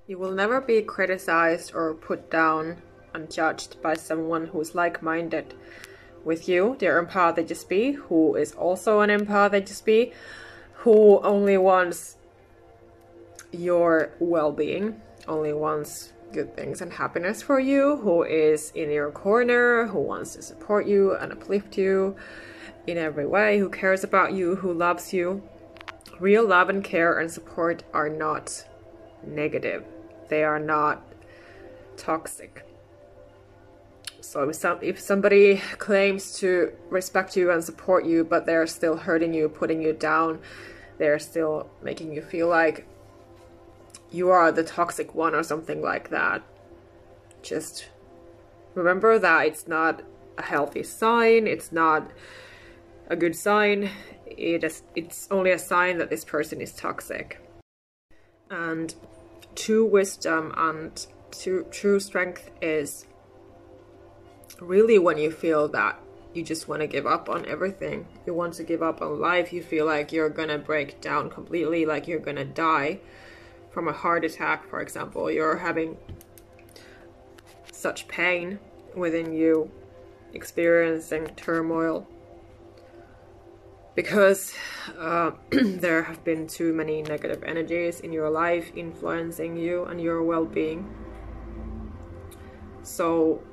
You will never be criticized or put down and judged by someone who's like-minded with you, their empath HSP, who is also an empath HSP, who only wants your well-being, only wants good things and happiness for you, who is in your corner, who wants to support you and uplift you in every way, who cares about you, who loves you. Real love and care and support are not negative. They are not toxic. So if somebody claims to respect you and support you, but they're still hurting you, putting you down, they're still making you feel like you are the toxic one or something like that, just remember that it's not a healthy sign, it's not a good sign, it's only a sign that this person is toxic. And true wisdom and true strength is really when you feel that you just want to give up on everything. You want to give up on life. You feel like you're gonna break down completely, like you're gonna die from a heart attack, for example. You're having such pain within you, experiencing turmoil because there have been too many negative energies in your life influencing you and your well-being. So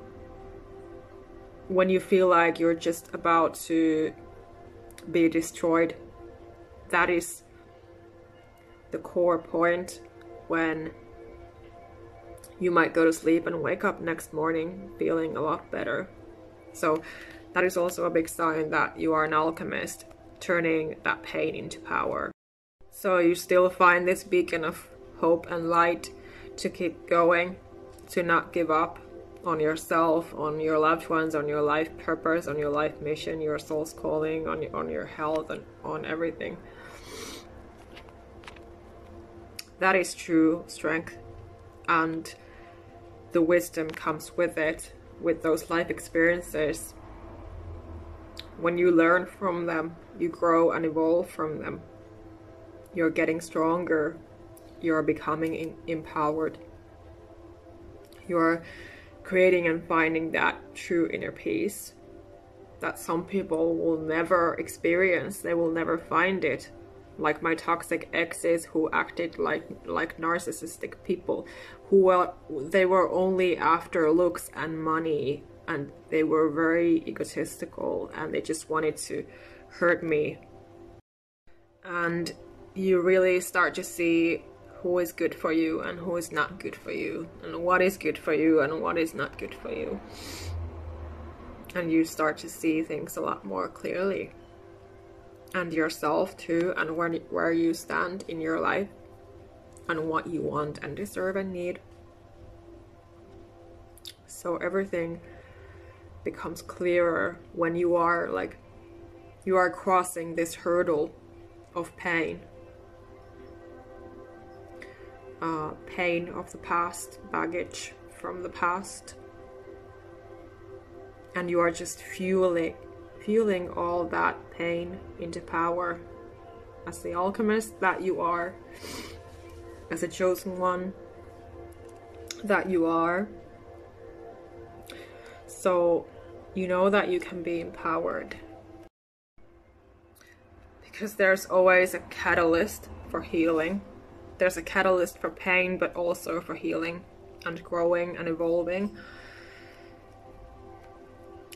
when you feel like you're just about to be destroyed, that is the core point when you might go to sleep and wake up next morning feeling a lot better. So that is also a big sign that you are an alchemist, turning that pain into power. So you still find this beacon of hope and light to keep going, to not give up on yourself, on your loved ones, on your life purpose, on your life mission, your soul's calling, on your health, and on everything. That is true strength, and the wisdom comes with it, with those life experiences. When you learn from them, you grow and evolve from them. You're getting stronger. You're becoming empowered. You're creating and finding that true inner peace that some people will never experience. They will never find it. Like my toxic exes who acted like narcissistic people, they were only after looks and money, and they were very egotistical, and they just wanted to hurt me. And you really start to see who is good for you and who is not good for you, and what is good for you and what is not good for you. And you start to see things a lot more clearly, and yourself too, and where you stand in your life and what you want and deserve and need. So everything becomes clearer when you are crossing this hurdle of pain. Pain of the past, baggage from the past, and you are just fueling all that pain into power as the alchemist that you are, as a chosen one that you are. So you know that you can be empowered, because there's always a catalyst for healing. There's a catalyst for pain, but also for healing and growing and evolving.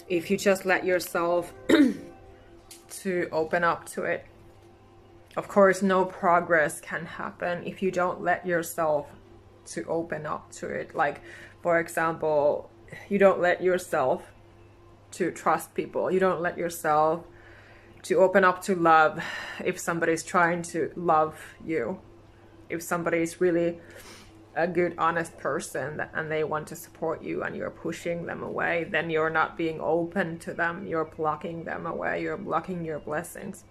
If you just let yourself to open up to it. Of course, no progress can happen if you don't let yourself to open up to it. Like, for example, you don't let yourself to trust people. You don't let yourself to open up to love if somebody's trying to love you. If somebody is really a good, honest person and they want to support you and you're pushing them away, then you're not being open to them. You're blocking them away. You're blocking your blessings,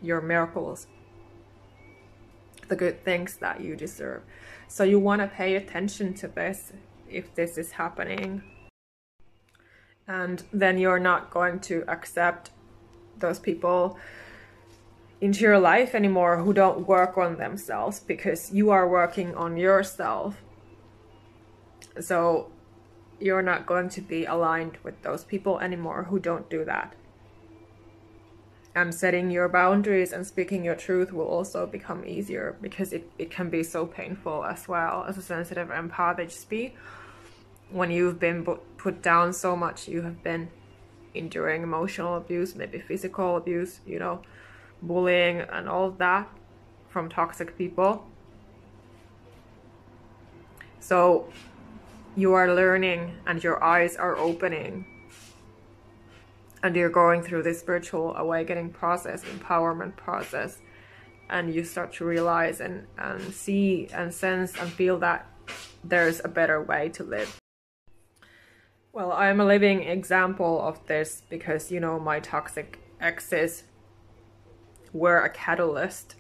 your miracles, the good things that you deserve. So you want to pay attention to this if this is happening. And then you're not going to accept those people into your life anymore who don't work on themselves, because you are working on yourself. So you're not going to be aligned with those people anymore who don't do that. And setting your boundaries and speaking your truth will also become easier, because it can be so painful as well as a sensitive empath HSP. When you've been put down so much, you have been enduring emotional abuse, maybe physical abuse, you know, bullying and all of that from toxic people. So you are learning and your eyes are opening, and you're going through this spiritual awakening process, empowerment process, and you start to realize and see and sense and feel that there's a better way to live. Well, I'm a living example of this, because, you know, my toxic exes were a catalyst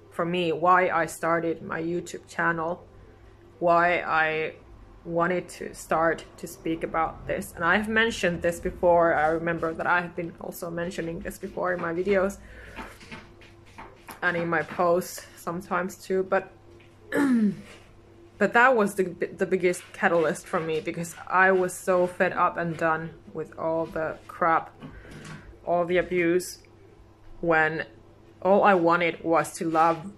for me, why I started my YouTube channel, why I wanted to start to speak about this. And I've mentioned this before. I remember that I have been also mentioning this before in my videos and in my posts sometimes too, but that was the biggest catalyst for me, because I was so fed up and done with all the crap, all the abuse, when all I wanted was to love.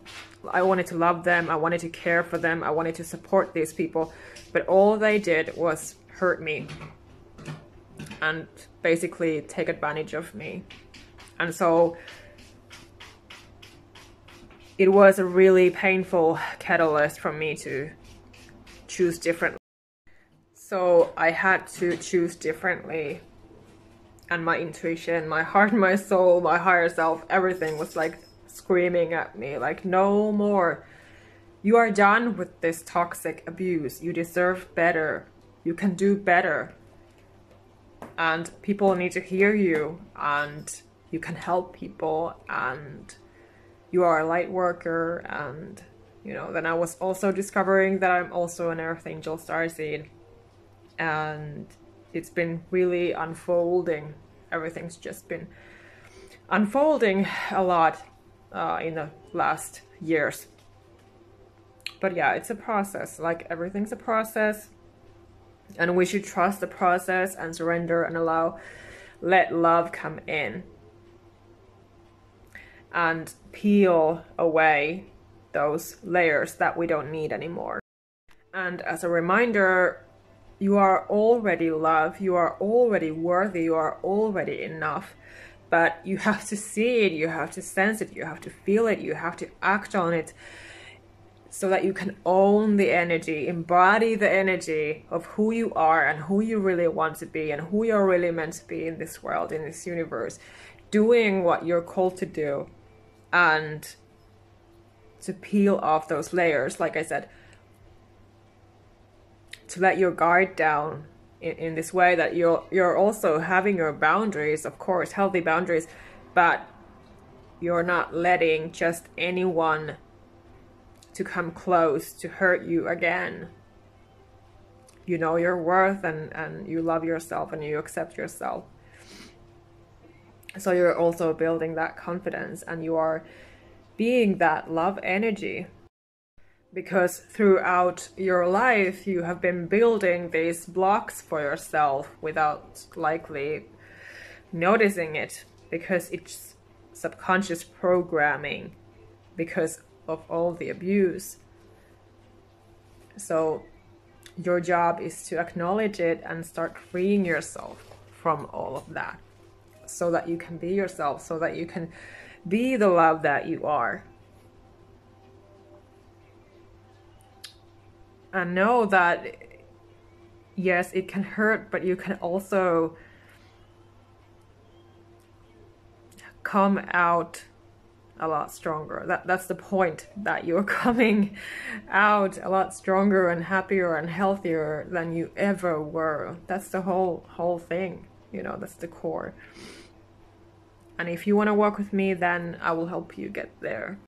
I wanted to love them, I wanted to care for them, I wanted to support these people, but all they did was hurt me and basically take advantage of me. And so it was a really painful catalyst for me to choose differently. So I had to choose differently, and my intuition, my heart, my soul, my higher self, everything was like screaming at me, like, no more. You are done with this toxic abuse. You deserve better. You can do better. And people need to hear you, and you can help people, and you are a light worker. And, you know, then I was also discovering that I'm also an Earth Angel Starseed, and it's been really unfolding. Everything's just been unfolding a lot in the last years. But yeah, it's a process. Like, everything's a process, and we should trust the process and surrender and let love come in and peel away those layers that we don't need anymore. And as a reminder, you are already loved, you are already worthy, you are already enough. But you have to see it, you have to sense it, you have to feel it, you have to act on it, so that you can own the energy, embody the energy of who you are and who you really want to be and who you're really meant to be in this world, in this universe, doing what you're called to do, and to peel off those layers, like I said, to let your guard down in this way, that you're also having your boundaries, of course, healthy boundaries, but you're not letting just anyone to come close to hurt you again. You know your worth, and you love yourself, and you accept yourself. So you're also building that confidence, and you are being that love energy. Because throughout your life, you have been building these blocks for yourself without likely noticing it, because it's subconscious programming because of all the abuse. So your job is to acknowledge it and start freeing yourself from all of that, so that you can be yourself, so that you can be the love that you are. And know that, yes, it can hurt, but you can also come out a lot stronger. That's the point, that you're coming out a lot stronger and happier and healthier than you ever were. That's the whole thing, you know, that's the core. And if you want to work with me, then I will help you get there.